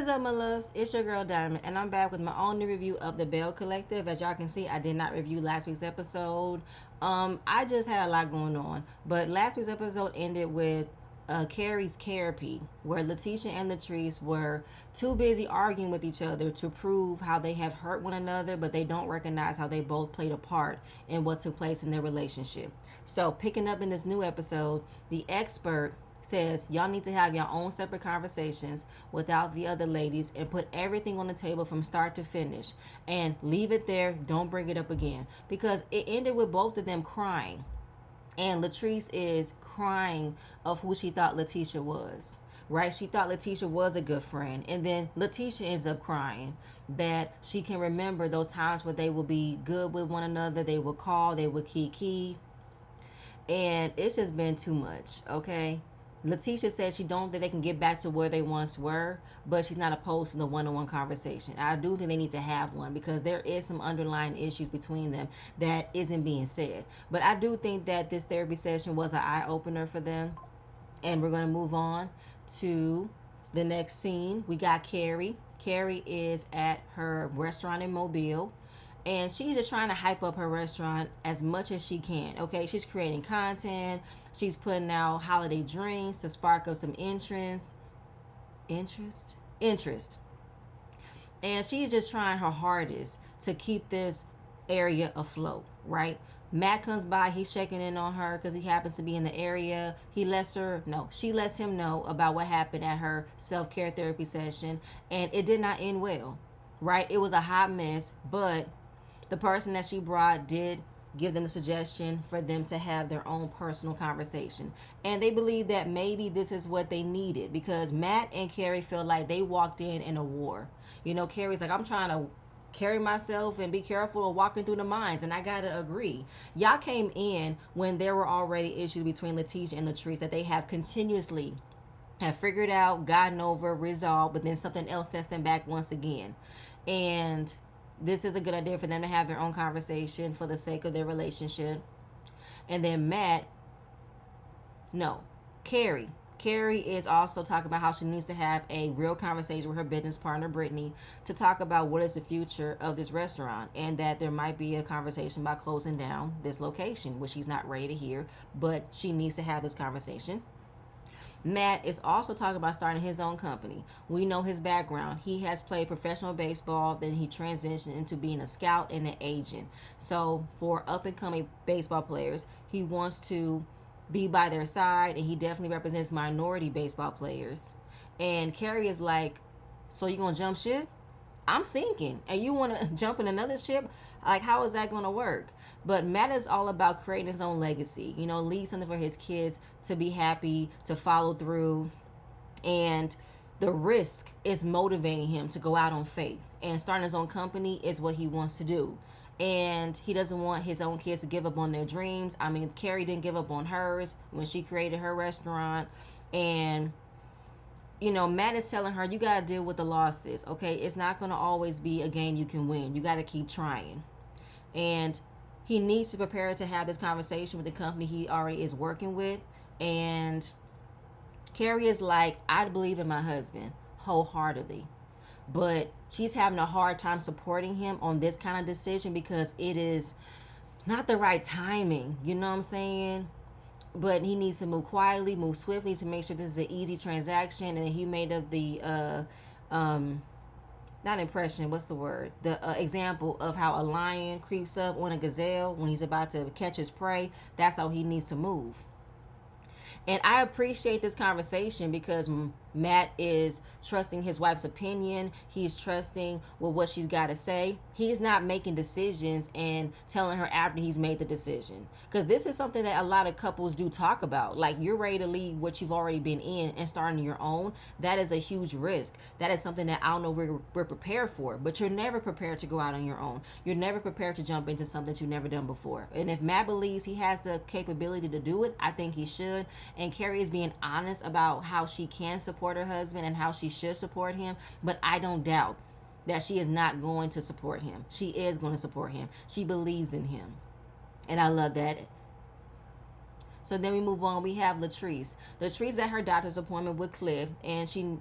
What is up, my loves? It's your girl Diamond, and I'm back with my own new review of the Belle Collective. As y'all can see, I did not review last week's episode. I just had a lot going on, but last week's episode ended with Carrie's therapy, where Latisha and Latrice were too busy arguing with each other to prove how they have hurt one another, but they don't recognize how they both played a part in what took place in their relationship. So, picking up in this new episode, the expert says y'all need to have your own separate conversations without the other ladies and put everything on the table from start to finish and leave it there. Don't bring it up again, because it ended with both of them crying, and Latrice is crying of who she thought Latisha was. Right? She thought Latisha was a good friend. And then Latisha ends up crying that she can remember those times where they will be good with one another. They will call, they will kiki. And it's just been too much, okay? Latisha says she don't think they can get back to where they once were, but she's not opposed to the one-on-one conversation. I do think they need to have one, because there is some underlying issues between them that isn't being said. But I do think that this therapy session was an eye-opener for them. And we're going to move on to the next scene. We got Carrie. Carrie is at her restaurant in Mobile, and she's just trying to hype up her restaurant as much as she can. Okay, she's creating content. She's putting out holiday drinks to spark up some interest. And she's just trying her hardest to keep this area afloat, right? Matt comes by, he's checking in on her because he happens to be in the area. She lets him know about what happened at her self-care therapy session, and it did not end well, right? It was a hot mess, but the person that she brought did give them a suggestion for them to have their own personal conversation. And they believe that maybe this is what they needed, because Matt and Carrie feel like they walked in a war. You know, Carrie's like, I'm trying to carry myself and be careful of walking through the mines, and I gotta agree. Y'all came in when there were already issues between Latisha and Latrice that they have continuously have figured out, gotten over, resolved, but then something else sets them back once again. And this is a good idea for them to have their own conversation for the sake of their relationship. And then Carrie is also talking about how she needs to have a real conversation with her business partner, Brittany, to talk about what is the future of this restaurant, and that there might be a conversation about closing down this location, which she's not ready to hear, but she needs to have this conversation. Matt is also talking about starting his own company. We know his background. He has played professional baseball, then he transitioned into being a scout and an agent. So for up-and-coming baseball players, he wants to be by their side, and he definitely represents minority baseball players. And Carrie is like, so you gonna jump ship? I'm sinking, and you want to jump in another ship? Like, how is that going to work? But Matt is all about creating his own legacy, leave something for his kids to be happy, to follow through. And the risk is motivating him to go out on faith. And starting his own company is what he wants to do. And he doesn't want his own kids to give up on their dreams. I mean, Carrie didn't give up on hers when she created her restaurant. And Matt is telling her, you got to deal with the losses, okay? It's not going to always be a game you can win. You got to keep trying. And he needs to prepare to have this conversation with the company he already is working with. And Carrie is like, I believe in my husband wholeheartedly. But she's having a hard time supporting him on this kind of decision because it is not the right timing. You know what I'm saying? But he needs to move quietly, move swiftly to make sure this is an easy transaction. And he made up the not impression, what's the word? The example of how a lion creeps up on a gazelle when he's about to catch his prey. That's how he needs to move. And I appreciate this conversation because Matt is trusting his wife's opinion. He's trusting with what she's got to say. He's not making decisions and telling her after he's made the decision. Because this is something that a lot of couples do talk about. Like, you're ready to leave what you've already been in and starting your own. That is a huge risk. That is something that I don't know we're prepared for. But you're never prepared to go out on your own. You're never prepared to jump into something you've never done before. And if Matt believes he has the capability to do it, I think he should. And Carrie is being honest about how she can support her husband and how she should support him. But I don't doubt that she is not going to support him. She is going to support him. She believes in him. And I love that. So then we move on. We have Latrice. Latrice at her doctor's appointment with Cliff, and she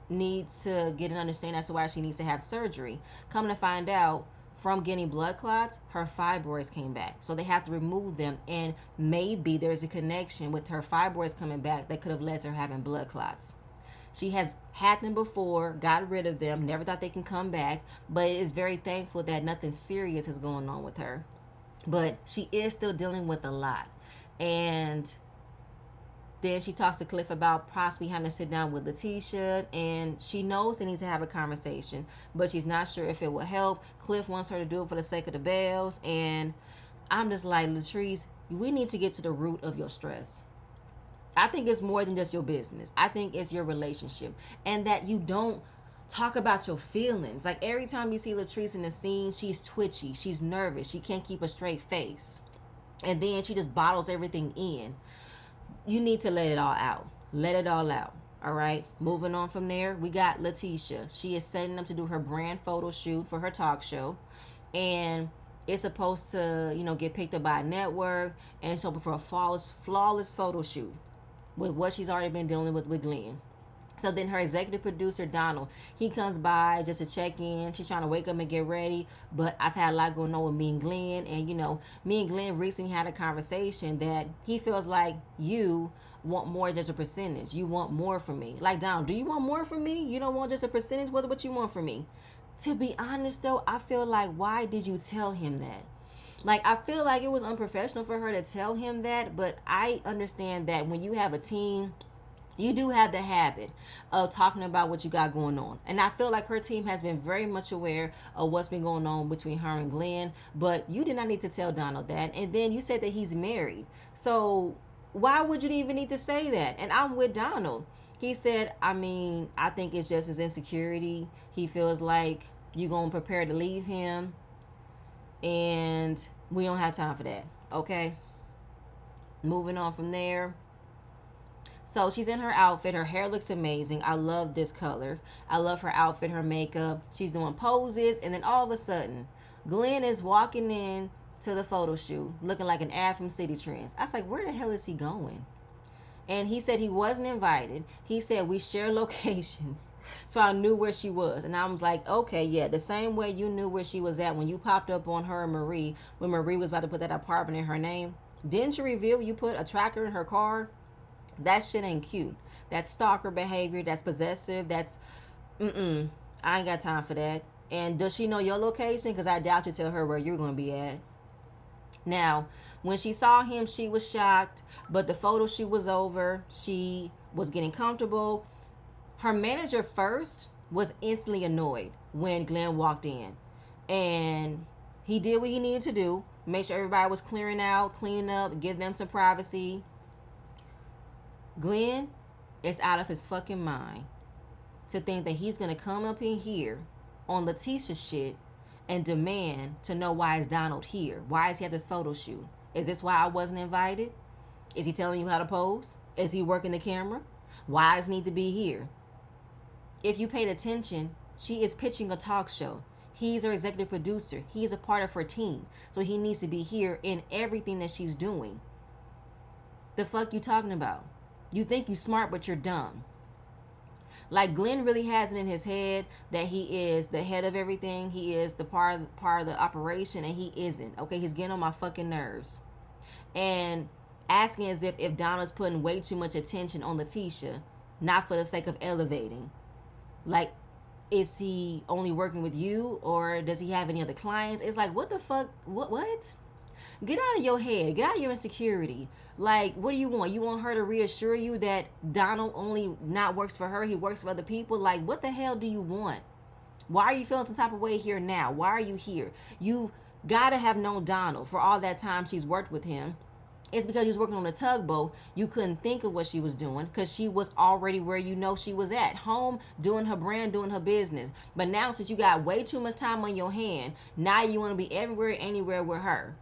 needs to get an understanding as to why she needs to have surgery. Come to find out, from getting blood clots, her fibroids came back. So they have to remove them. And maybe there's a connection with her fibroids coming back that could have led to her having blood clots. She has had them before, got rid of them, never thought they can come back, but is very thankful that nothing serious is going on with her. But she is still dealing with a lot. And then she talks to Cliff about possibly having to sit down with Lateshia, and she knows they need to have a conversation, but she's not sure if it will help. Cliff wants her to do it for the sake of the Bells, and I'm just like, Latrice, we need to get to the root of your stress. I think it's more than just your business. I think it's your relationship, and that you don't talk about your feelings. Like, every time you see Latrice in the scene, she's twitchy, she's nervous, she can't keep a straight face, and then she just bottles everything in. You need to let it all out. Let it all out. All right. Moving on from there, we got Lateshia. She is setting up to do her brand photo shoot for her talk show. And it's supposed to, get picked up by a network. And so for a flawless photo shoot with what she's already been dealing with Glen. So then her executive producer, Donald, he comes by just to check in. She's trying to wake up and get ready. But I've had a lot going on with me and Glen. And, me and Glen recently had a conversation that he feels like you want more than just a percentage. You want more from me. Like, Donald, do you want more from me? You don't want just a percentage? What you want from me? To be honest, though, I feel like, why did you tell him that? Like, I feel like it was unprofessional for her to tell him that. But I understand that when you have a team, you do have the habit of talking about what you got going on. And I feel like her team has been very much aware of what's been going on between her and Glen. But you did not need to tell Donald that. And then you said that he's married. So why would you even need to say that? And I'm with Donald. He said, I think it's just his insecurity. He feels like you're going to prepare to leave him. And we don't have time for that. Okay? Moving on from there. So she's in her outfit. Her hair looks amazing. I love this color. I love her outfit, her makeup. She's doing poses. And then all of a sudden, Glen is walking in to the photo shoot looking like an ad from City Trends. I was like, where the hell is he going? And he said he wasn't invited. He said we share locations. So I knew where she was. And I was like, okay, yeah, the same way you knew where she was at when you popped up on her and Marie, when Marie was about to put that apartment in her name. Didn't you reveal you put a tracker in her car? That shit ain't cute. That's stalker behavior. That's possessive. That's, I ain't got time for that. And does she know your location? Because I doubt you tell her where you're going to be at. Now, when she saw him, she was shocked. But the photo shoot was over. She was getting comfortable. Her manager first was instantly annoyed when Glen walked in. And he did what he needed to do. Make sure everybody was clearing out, cleaning up, give them some privacy. Glen is out of his fucking mind to think that he's going to come up in here on Lateshia's shit and demand to know why is Donald here? Why is he at this photo shoot? Is this why I wasn't invited? Is he telling you how to pose? Is he working the camera? Why does he need to be here? If you paid attention, she is pitching a talk show. He's her executive producer. He's a part of her team. So he needs to be here in everything that she's doing. The fuck you talking about? You think you smart, but you're dumb. Like, Glen really has it in his head that he is the head of everything. He is the part of the operation, and he isn't. Okay, he's getting on my fucking nerves. And asking as if Donna's putting way too much attention on Lateshia, not for the sake of elevating. Like, is he only working with you, or does he have any other clients? It's like, what the fuck? What? Get out of your head. Get out of your insecurity. Like, what do you want? You want her to reassure you that Donald only not works for her, he works for other people? Like, what the hell do you want? Why are you feeling some type of way here now? Why are you here? You've got to have known Donald for all that time she's worked with him. It's because he was working on a tugboat. You couldn't think of what she was doing because she was already where you know she was at. Home, doing her brand, doing her business. But now, since you got way too much time on your hand, now you want to be everywhere, anywhere with her.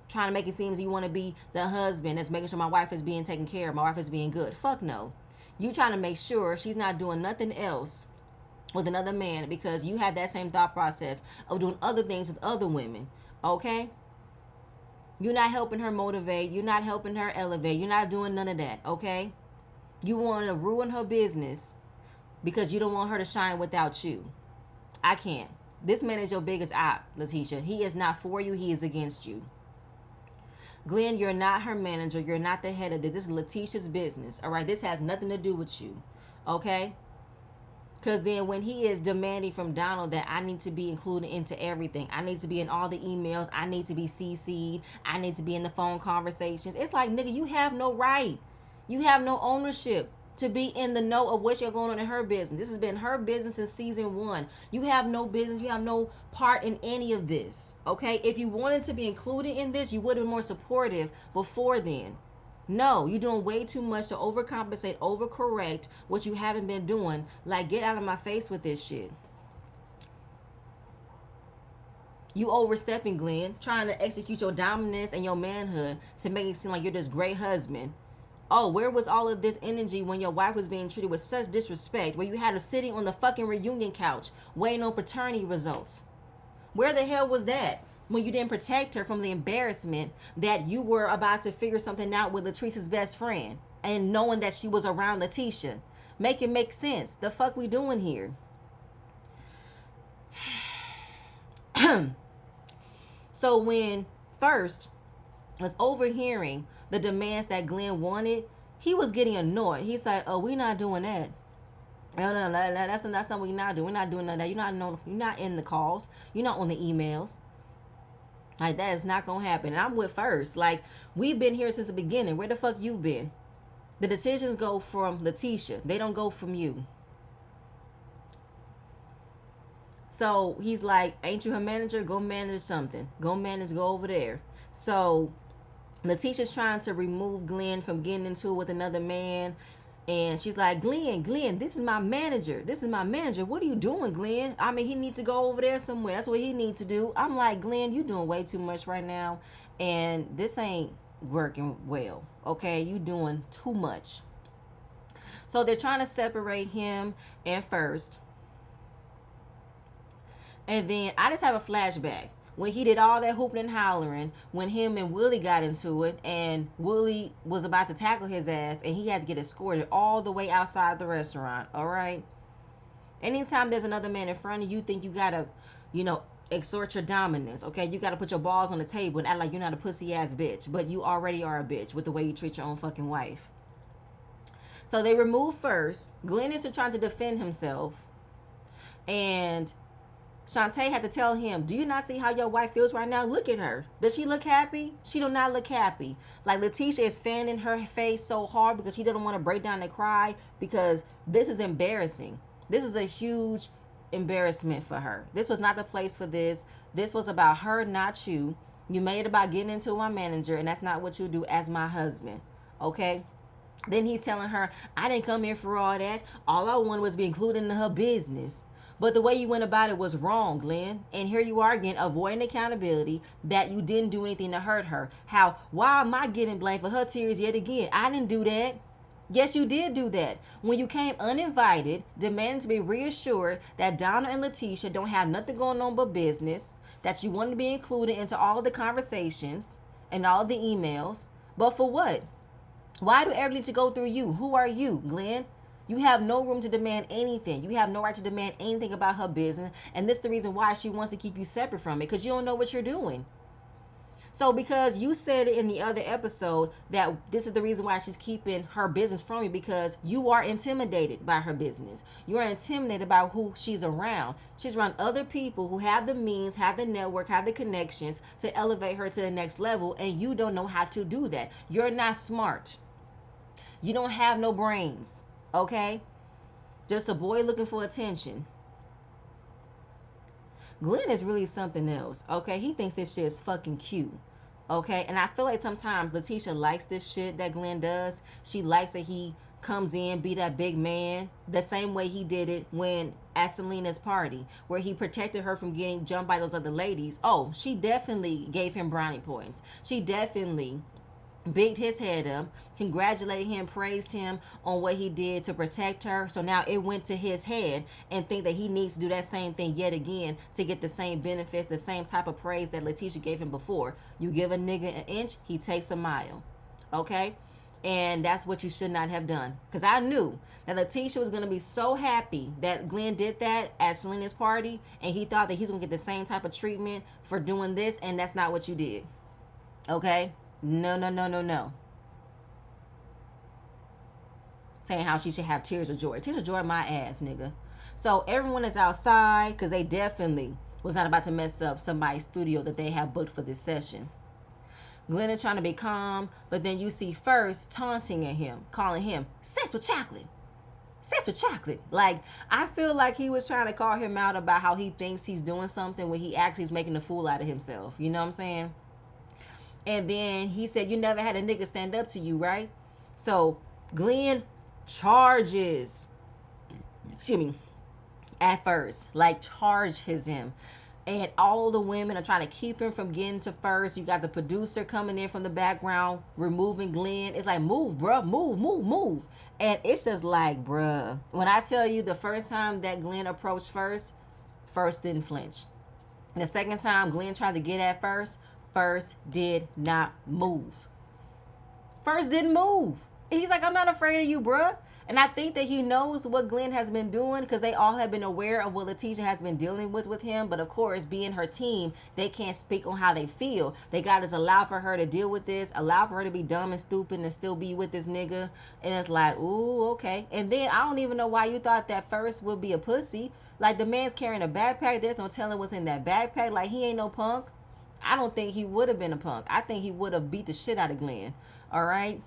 Trying to make it seem as you want to be the husband that's making sure my wife is being taken care of, my wife is being good. Fuck no. You trying to make sure she's not doing nothing else with another man because you had that same thought process of doing other things with other women. Okay? You're not helping her motivate. You're not helping her elevate. You're not doing none of that. Okay? You want to ruin her business because you don't want her to shine without you. I can't. This man is your biggest op, Lateshia. He is not for you. He is against you. Glen, you're not her manager. You're not the head of this. This is Lateshia's business. All right. This has nothing to do with you. Okay. Because then when he is demanding from Donald that I need to be included into everything, I need to be in all the emails, I need to be CC'd, I need to be in the phone conversations. It's like, nigga, you have no right. You have no ownership to be in the know of what's going on in her business. This has been her business since season 1. You have no business. You have no part in any of this. Okay? If you wanted to be included in this, you would have been more supportive before then. No, you're doing way too much to overcompensate, overcorrect what you haven't been doing. Like, get out of my face with this shit. You overstepping, Glen, trying to execute your dominance and your manhood to make it seem like you're this great husband. Oh, where was all of this energy when your wife was being treated with such disrespect, where you had her sitting on the fucking reunion couch waiting on paternity results? Where the hell was that when you didn't protect her from the embarrassment that you were about to figure something out with Latrice's best friend and knowing that she was around Lateshia? Make it make sense. The fuck we doing here? So when first was overhearing the demands that Glen wanted, he was getting annoyed. He's like, "Oh, we're not doing that. No, that's not what we're not doing. We're not doing none of that. You're not in the calls. You're not on the emails. Like, that is not gonna happen." And I'm with first. Like, we've been here since the beginning. Where the fuck you've been? The decisions go from Lateshia. They don't go from you. So he's like, "Ain't you her manager? Go manage something. Go over there." So Lateshia's trying to remove Glen from getting into it with another man. And she's like, Glen, this is my manager. What are you doing, Glen? I mean, he needs to go over there somewhere. That's what he needs to do. I'm like, Glen, you doing way too much right now. And this ain't working well. Okay? You doing too much. So they're trying to separate him at first. And then I just have a flashback when he did all that hooping and hollering, when him and Willie got into it, and Willie was about to tackle his ass, and he had to get escorted all the way outside the restaurant. All right? Anytime there's another man in front of you, think you gotta, exert your dominance. Okay? You gotta put your balls on the table and act like you're not a pussy ass bitch, but you already are a bitch with the way you treat your own fucking wife. So they removed first. Glen is trying to defend himself, and Shantae had to tell him, "Do you not see how your wife feels right now? Look at her. Does she look happy? She do not look happy." Like, Lateshia is fanning her face so hard because she doesn't want to break down and cry, because this is embarrassing. This is a huge embarrassment for her. This was not the place for this. This was about her, not you. You made it about getting into my manager, and that's not what you do as my husband. Okay? Then he's telling her, "I didn't come here for all that. All I wanted was to be included in her business." But the way you went about it was wrong, Glen. And here you are again, avoiding accountability that you didn't do anything to hurt her. Why am I getting blamed for her tears yet again? I didn't do that. Yes, you did do that. When you came uninvited, demanding to be reassured that Donna and Lateshia don't have nothing going on but business, that you wanted to be included into all of the conversations and all of the emails. But for what? Why do everything need to go through you? Who are you, Glen? You have no room to demand anything. You have no right to demand anything about her business. And this is the reason why she wants to keep you separate from it, because you don't know what you're doing. So because you said in the other episode that this is the reason why she's keeping her business from you, because you are intimidated by her business. You are intimidated by who she's around. She's around other people who have the means, have the network, have the connections to elevate her to the next level. And you don't know how to do that. You're not smart. You don't have no brains. Okay? Just a boy looking for attention. Glen is really something else. Okay? He thinks this shit is fucking cute. Okay? And I feel like sometimes Lateshia likes this shit that Glen does. She likes that he comes in, be that big man, the same way he did it when at Selena's party, where he protected her from getting jumped by those other ladies. Oh, she definitely gave him brownie points. She definitely bigged his head up, congratulated him, praised him on what he did to protect her. So now it went to his head, and think that he needs to do that same thing yet again to get the same benefits, the same type of praise that Lateshia gave him before. You give a nigga an inch, he takes a mile. Okay? And that's what you should not have done. Because I knew that Lateshia was going to be so happy that Glen did that at Selena's party. And he thought that he's going to get the same type of treatment for doing this. And that's not what you did. Okay? No, no, no, no, no. Saying how she should have tears of joy. Tears of joy, my ass, nigga. So everyone is outside because they definitely was not about to mess up somebody's studio that they have booked for this session. Glen is trying to be calm, but then you see First taunting at him, calling him sex with chocolate. Sex with chocolate. Like, I feel like he was trying to call him out about how he thinks he's doing something when he actually is making a fool out of himself. You know what I'm saying? And then he said, you never had a nigga stand up to you, right? So Glen charges, excuse me, at First, like charges him. And all the women are trying to keep him from getting to First. You got the producer coming in from the background, removing Glen. It's like, move, bruh, move, move, move. And it's just like, bruh. When I tell you the first time that Glen approached First, First didn't flinch. The second time Glen tried to get at First, First did not move. First didn't move. He's like, I'm not afraid of you, bruh. And I think that he knows what Glen has been doing because they all have been aware of what Lateshia has been dealing with him. But of course, being her team, they can't speak on how they feel. They got to allow for her to deal with this, allow for her to be dumb and stupid and still be with this nigga. And it's like, ooh, okay. And then I don't even know why you thought that First would be a pussy. Like, the man's carrying a backpack. There's no telling what's in that backpack. Like, he ain't no punk. I don't think he would have been a punk. I think he would have beat the shit out of Glen. All right.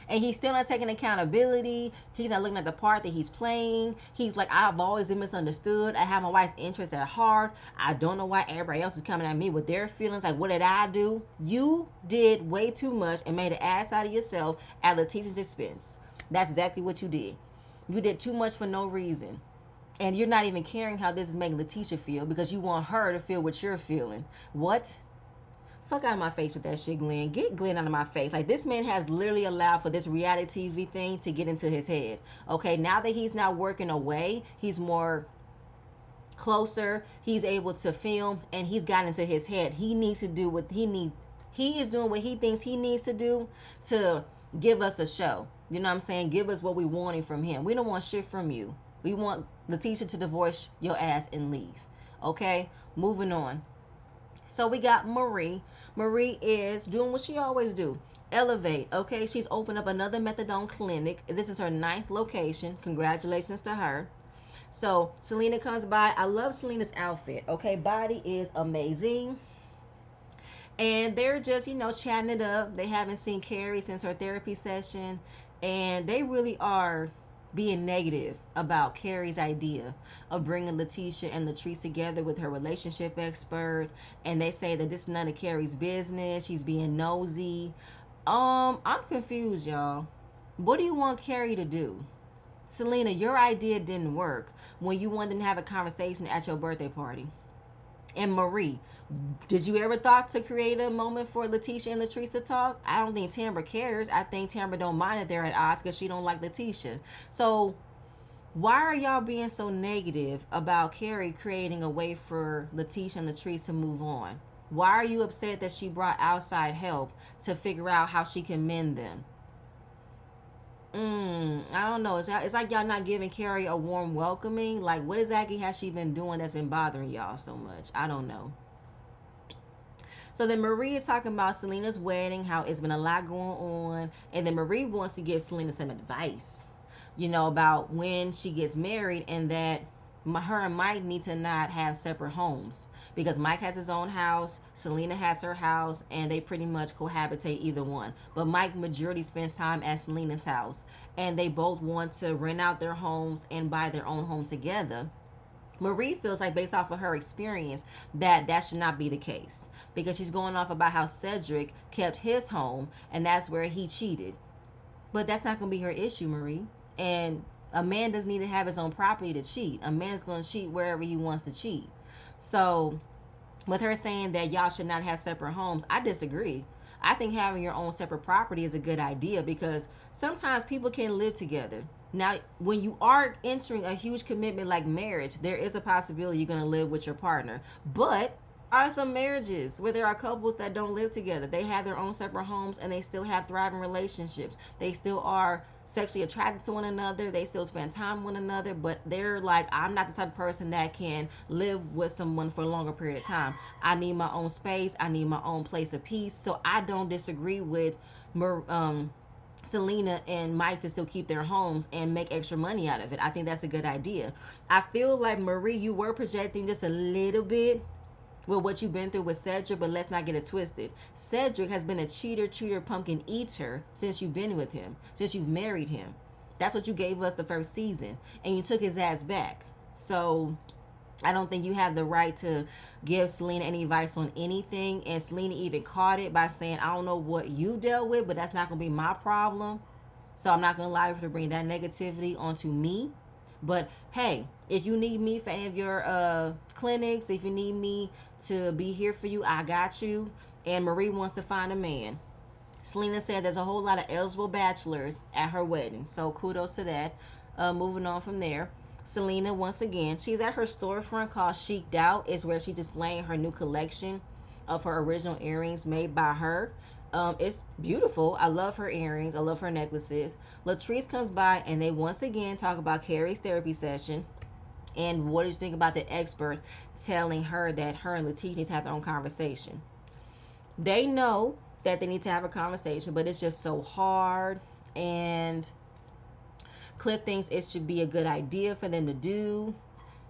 And he's still not taking accountability. He's not looking at the part that he's playing. He's like, I've always been misunderstood. I have my wife's interests at heart. I don't know why everybody else is coming at me with their feelings. Like, what did I do? You did way too much and made an ass out of yourself at Letitia's expense. That's exactly what you did. You did too much for no reason. And you're not even caring how this is making Lateshia feel because you want her to feel what you're feeling. What? Fuck out of my face with that shit, Glen. Get Glen out of my face. Like, this man has literally allowed for this reality TV thing to get into his head. Okay, now that he's not working away, he's more closer. He's able to film, and he's got into his head. He needs to do what he needs. He is doing what he thinks he needs to do to give us a show. You know what I'm saying? Give us what we wanting from him. We don't want shit from you. We want Lateshia to divorce your ass and leave. Okay, moving on. So we got Marie. Marie is doing what she always do. Elevate. Okay, she's opened up another methadone clinic. This is her 9th location. Congratulations to her. So Selena comes by. I love Selena's outfit. Okay, body is amazing. And they're just, chatting it up. They haven't seen Carrie since her therapy session. And they really are being negative about Carrie's idea of bringing Lateshia and Latrice together with her relationship expert. And they say that this is none of Carrie's business. She's being nosy. I'm confused, y'all. What do you want Carrie to do? Selena, your idea didn't work when you wanted to have a conversation at your birthday party. And Marie, did you ever thought to create a moment for Lateshia and Latrice to talk? I don't think Tambra cares. I think Tambra don't mind if they're at odds because she don't like Lateshia. So why are y'all being so negative about Carrie creating a way for Lateshia and Latrice to move on? Why are you upset that she brought outside help to figure out how she can mend them? I don't know. It's like y'all not giving Carrie a warm welcoming. Like, what exactly has she been doing that's been bothering y'all so much? I don't know. So then Marie is talking about Selena's wedding, how it's been a lot going on. And then Marie wants to give Selena some advice, about when she gets married, and that her and Mike need to not have separate homes because Mike has his own house, Selena has her house, and they pretty much cohabitate either one. But Mike majority spends time at Selena's house, and they both want to rent out their homes and buy their own home together. Marie feels like, based off of her experience, that should not be the case because she's going off about how Cedric kept his home and that's where he cheated. But that's not going to be her issue, Marie. And a man doesn't need to have his own property to cheat. A man's going to cheat wherever he wants to cheat. So with her saying that y'all should not have separate homes, I disagree. I think having your own separate property is a good idea because sometimes people can live together. Now, when you are entering a huge commitment like marriage, there is a possibility you're going to live with your partner. But Are some marriages where there are couples that don't live together. They have their own separate homes and they still have thriving relationships. They still are sexually attracted to one another. They still spend time with one another, but they're like, I'm not the type of person that can live with someone for a longer period of time. I need my own space. I need my own place of peace. So I don't disagree with Selena and Mike to still keep their homes and make extra money out of it. I think that's a good idea. I feel like, Marie, you were projecting just a little bit with what you've been through with Cedric, but let's not get it twisted. Cedric has been a cheater, pumpkin eater since you've been with him, since you've married him. That's what you gave us the first season, and you took his ass back. So I don't think you have the right to give Selena any advice on anything. And Selena even caught it by saying, I don't know what you dealt with, but that's not going to be my problem. So I'm not going to allow you to bring that negativity onto me. But hey, if you need me for any of your clinics, if you need me to be here for you, I got you. And Marie wants to find a man. Selena said there's a whole lot of eligible bachelors at her wedding. So kudos to that. Moving on from there. Selena, once again, she's at her storefront called Chic Out. It's where she's displaying her new collection of her original earrings made by her. It's beautiful. I love her earrings. I love her necklaces. Latrice comes by and they once again talk about Carrie's therapy session. And what do you think about the expert telling her that her and Latrice need to have their own conversation? They know that they need to have a conversation, but it's just so hard. And Cliff thinks it should be a good idea for them to do.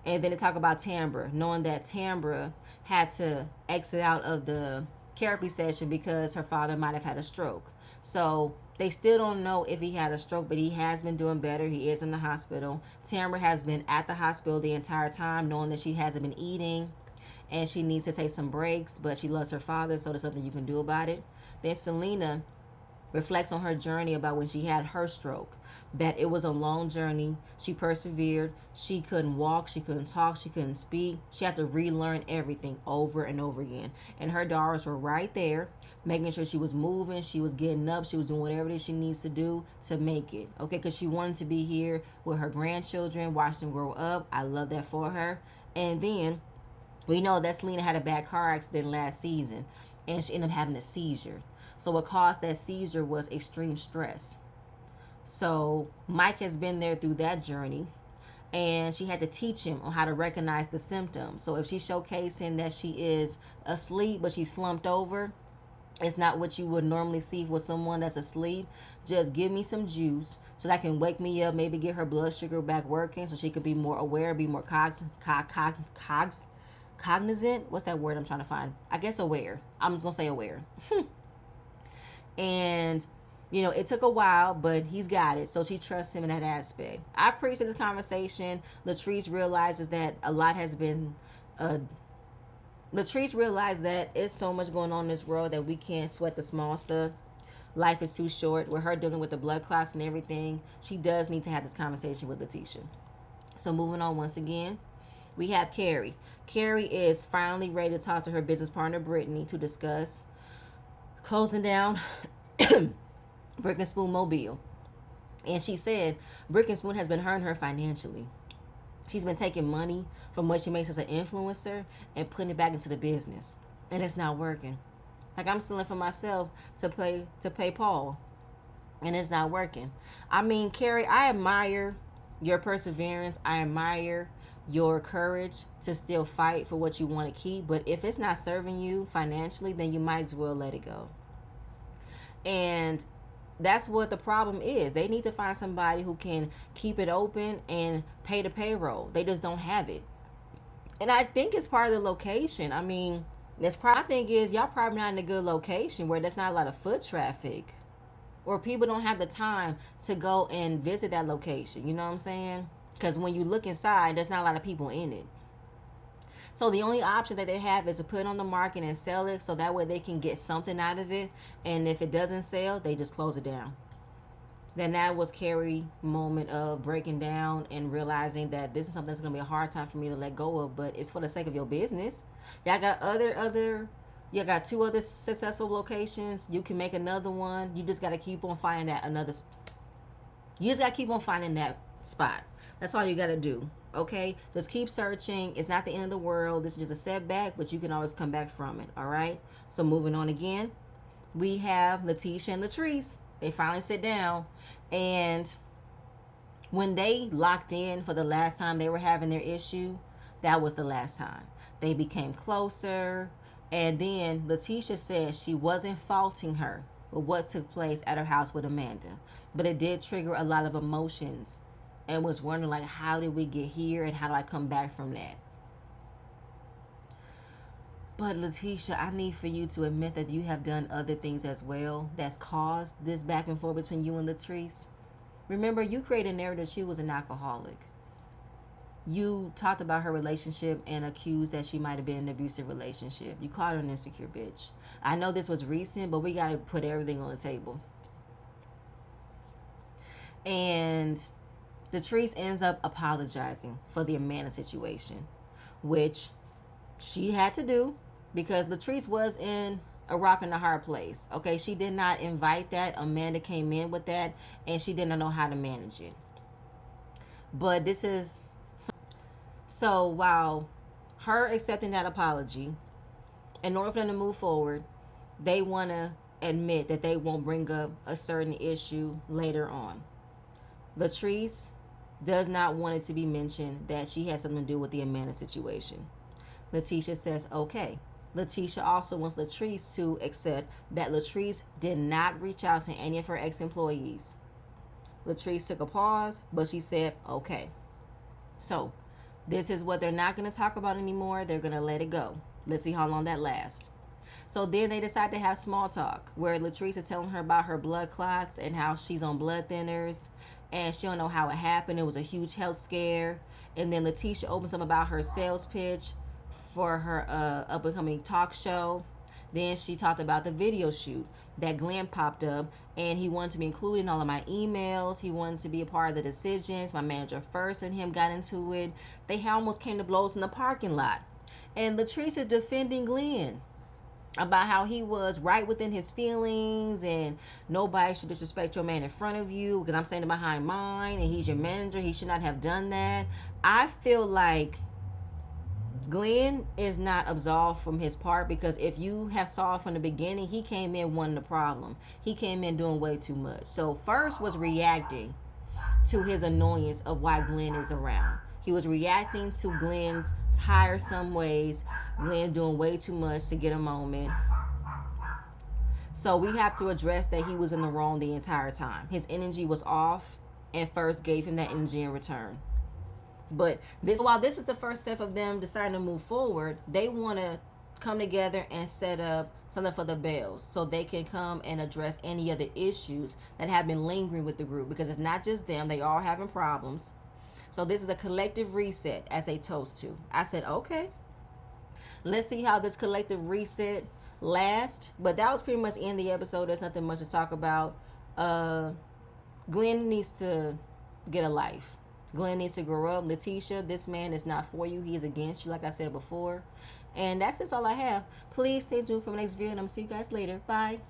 And then they talk about Tambra, knowing that Tambra had to exit out of the therapy session because her father might have had a stroke. So they still don't know if he had a stroke, but he has been doing better. He is in the hospital. Tambra has been at the hospital the entire time, knowing that she hasn't been eating and she needs to take some breaks, but she loves her father, so there's something you can do about it. Then Selena reflects on her journey about when she had her stroke, that it was a long journey. She persevered. She couldn't walk. She couldn't talk. She couldn't speak. She had to relearn everything over and over again. And her daughters were right there, making sure she was moving. She was getting up. She was doing whatever it is she needs to do to make it. Okay, because she wanted to be here with her grandchildren, watch them grow up. I love that for her. And then we know that Selena had a bad car accident last season, and she ended up having a seizure. So what caused that seizure was extreme stress. So Mike has been there through that journey, and she had to teach him on how to recognize the symptoms. So if she's showcasing that she is asleep but she's slumped over, it's not what you would normally see with someone that's asleep. Just give me some juice so that can wake me up, maybe get her blood sugar back working so she could be more aware, be more cognizant. What's that word I'm trying to find? I guess aware. I'm just going to say aware. And it took a while, but he's got it. So she trusts him in that aspect. I appreciate this conversation. Latrice realizes that a lot has been... Latrice realized that it's so much going on in this world that we can't sweat the small stuff. Life is too short. With her dealing with the blood clots and everything, she does need to have this conversation with Letitia. So moving on once again, we have Carrie. Carrie is finally ready to talk to her business partner, Brittany, to discuss closing down Brick and Spoon Mobile. And she said Brick and Spoon has been hurting her financially. She's been taking money from what she makes as an influencer and putting it back into the business. And it's not working. Like, I'm selling for myself to pay Paul. And it's not working. I mean, Carrie, I admire your perseverance. I admire your courage to still fight for what you want to keep. But if it's not serving you financially, then you might as well let it go. And that's what the problem is. They need to find somebody who can keep it open and pay the payroll. They just don't have it. And I think it's part of the location. I mean, my thing is y'all probably not in a good location where there's not a lot of foot traffic, or people don't have the time to go and visit that location. You know what I'm saying? Because when you look inside, there's not a lot of people in it. So the only option that they have is to put it on the market and sell it, so that way they can get something out of it. And if it doesn't sell, they just close it down. Then that was Carrie's moment of breaking down and realizing that this is something that's going to be a hard time for me to let go of, but it's for the sake of your business. Y'all got you got 2 other successful locations. You can make another one. You just got to keep on finding that spot. That's all you got to do. Okay, just keep searching. It's not the end of the world. This is just a setback, but you can always come back from it. All right. So moving on again, we have Lateshia and Latrice. They finally sit down, and when they locked in for the last time they were having their issue, that was the last time. They became closer, and then Lateshia said she wasn't faulting her with what took place at her house with Amanda, but it did trigger a lot of emotions, and was wondering, like, how did we get here and how do I come back from that? But Lateshia, I need for you to admit that you have done other things as well that's caused this back and forth between you and Latrice. Remember, you created a narrative she was an alcoholic. You talked about her relationship and accused that she might have been in an abusive relationship. You called her an insecure bitch. I know this was recent, but we got to put everything on the table. And Latrice ends up apologizing for the Amanda situation, which she had to do because Latrice was in a rock and a hard place. Okay, she did not invite that. Amanda came in with that, and she didn't know how to manage it. But this is so while her accepting that apology, in order for them to move forward, they want to admit that they won't bring up a certain issue later on. Latrice does not want it to be mentioned that she has something to do with the Amanda situation. Lateshia says okay. Lateshia also wants Latrice to accept that Latrice did not reach out to any of her ex-employees. Latrice took a pause, but she said okay. So this is what they're not going to talk about anymore. They're going to let it go. Let's see how long that lasts. So then they decide to have small talk where Latrice is telling her about her blood clots and how she's on blood thinners, and she don't know how it happened. It was a huge health scare. And then Lateshia opens up about her sales pitch for her up and coming talk show. Then she talked about the video shoot that Glen popped up, and he wanted to be included in all of my emails. He wanted to be a part of the decisions. My manager first and him got into it. They almost came to blows in the parking lot. And Latrice is defending Glen about how he was right within his feelings and nobody should disrespect your man in front of you because I'm standing behind mine and he's your manager. He should not have done that. I feel like Glen is not absolved from his part because if you have saw from the beginning, he came in wanting the problem. He came in doing way too much. So first was reacting to his annoyance of why Glen is around. He was reacting to Glen's tiresome ways, Glen doing way too much to get a moment. So we have to address that he was in the wrong the entire time. His energy was off and first gave him that energy in return. But while this is the first step of them deciding to move forward, they want to come together and set up something for the Bells so they can come and address any other issues that have been lingering with the group because it's not just them. They all having problems. So this is a collective reset as they toast to. I said, okay, let's see how this collective reset lasts. But that was pretty much the end of the episode. There's nothing much to talk about. Glen needs to get a life. Glen needs to grow up. Lateshia, this man is not for you. He is against you, like I said before. And that's all I have. Please stay tuned for my next video, and I'm going to see you guys later. Bye.